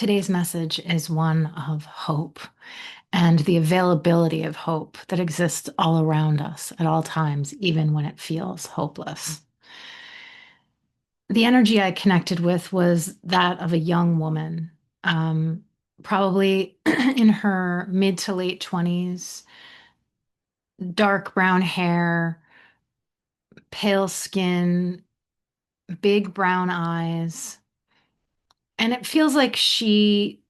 Today's message is one of hope and the availability of hope that exists all around us at all times, even when it feels hopeless. The energy I connected with was that of a young woman, um, probably in her mid to late 20s, dark brown hair, pale skin, big brown eyes. And it feels like she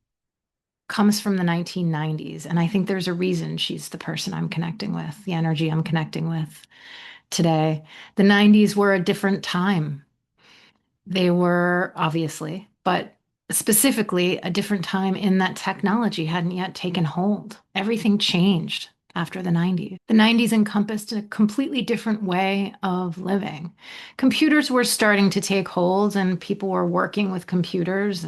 comes from the 1990s. And I think there's a reason she's the person I'm connecting with, the energy I'm connecting with today. The 90s were a different time. They were obviously, but specifically a different time in that technology hadn't yet taken hold. Everything changed after the 90s. The 90s encompassed a completely different way of living. Computers were starting to take hold, and people were working with computers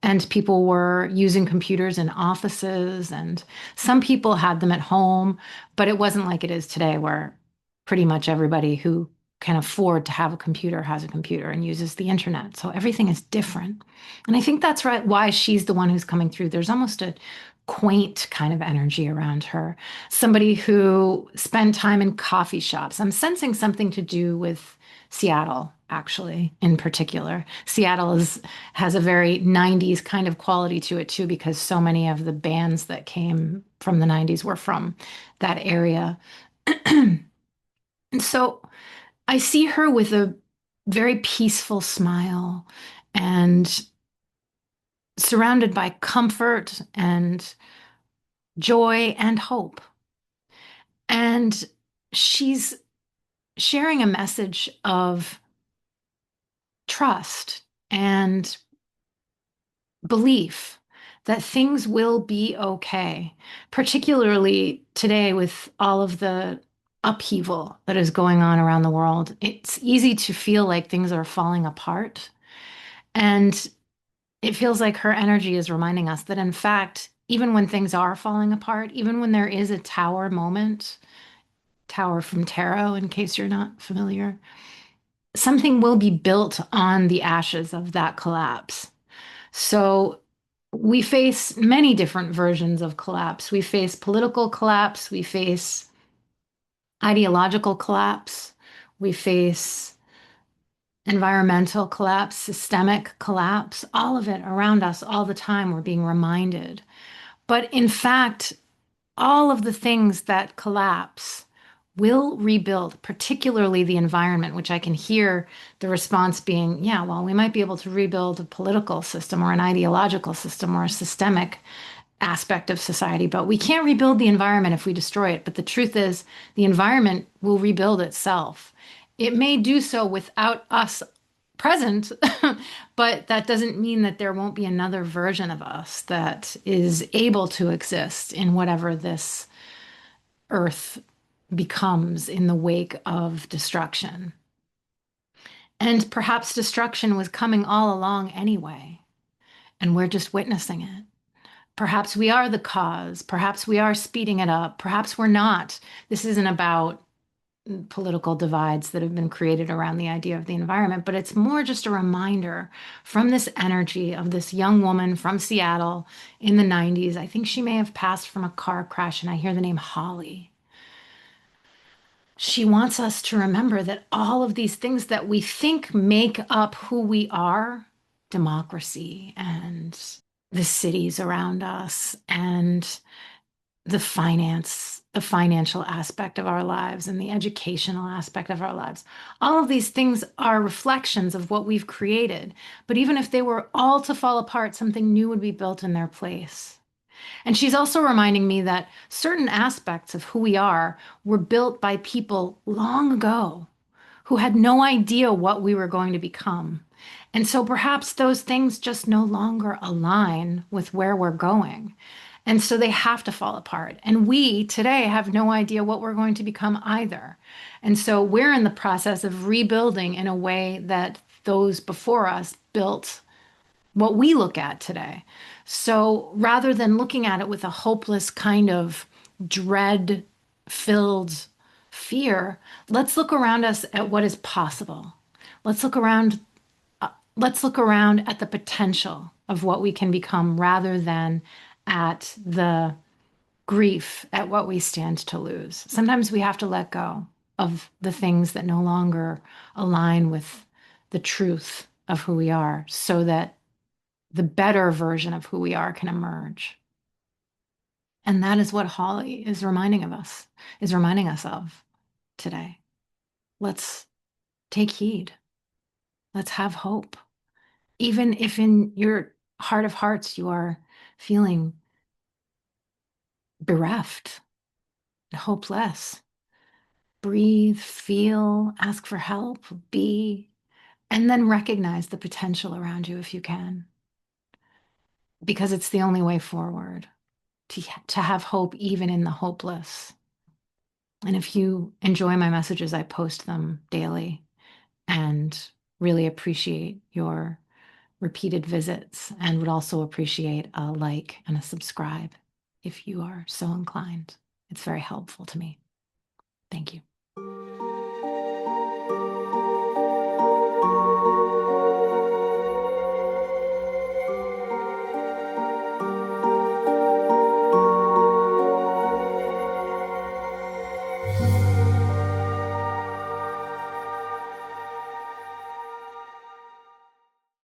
and people were using computers in offices, and some people had them at home, but it wasn't like it is today, where pretty much everybody who can afford to have a computer has a computer and uses the internet. So everything is different. And I think that's right why she's the one who's coming through. There's almost a quaint kind of energy around her. Somebody who spent time in coffee shops. I'm sensing something to do with Seattle, actually, in particular. Has a very 90s kind of quality to it too, because so many of the bands that came from the 90s were from that area. And so I see her with a very peaceful smile and surrounded by comfort and joy and hope. And she's sharing a message of trust and belief that things will be okay, particularly today with all of the upheaval that is going on around the world. It's easy to feel like things are falling apart. And it feels like her energy is reminding us that, in fact, even when things are falling apart, even when there is a tower moment, tower from tarot, in case you're not familiar, something will be built on the ashes of that collapse. So we face many different versions of collapse. We face political collapse, we face ideological collapse, we face environmental collapse, systemic collapse, all of it around us all the time. We're being reminded. But in fact, all of the things that collapse will rebuild, particularly the environment, which I can hear the response being, yeah, well, we might be able to rebuild a political system or an ideological system or a systemic aspect of society, but we can't rebuild the environment if we destroy it. But the truth is, the environment will rebuild itself. It may do so without us present, but that doesn't mean that there won't be another version of us that is able to exist in whatever this earth becomes in the wake of destruction. And perhaps destruction was coming all along anyway, and we're just witnessing it. Perhaps we are the cause. Perhaps we are speeding it up. Perhaps we're not. This isn't about political divides that have been created around the idea of the environment, but it's more just a reminder from this energy of this young woman from Seattle in the 90s. I think she may have passed from a car crash, and I hear the name Holly. She wants us to remember that all of these things that we think make up who we are, democracy and the cities around us and the financial aspect of our lives and the educational aspect of our lives. All of these things are reflections of what we've created. But even if they were all to fall apart, something new would be built in their place. And she's also reminding me that certain aspects of who we are were built by people long ago who had no idea what we were going to become. And so perhaps those things just no longer align with where we're going. And so they have to fall apart. And we today have no idea what we're going to become either. And so we're in the process of rebuilding in a way that those before us built what we look at today. So rather than looking at it with a hopeless kind of dread filled fear, let's look around us at what is possible. Let's look around let's look around at the potential of what we can become rather than at the grief at what we stand to lose. Sometimes we have to let go of the things that no longer align with the truth of who we are so that the better version of who we are can emerge. And that is what Holly is reminding us of today. Let's take heed. Let's have hope. Even if in your heart of hearts you are feeling bereft, hopeless, breathe, feel, ask for help, be, and then recognize the potential around you if you can, because it's the only way forward to have hope even in the hopeless. And if you enjoy my messages, I post them daily and really appreciate your repeated visits and would also appreciate a like and a subscribe if you are so inclined. It's very helpful to me. Thank you.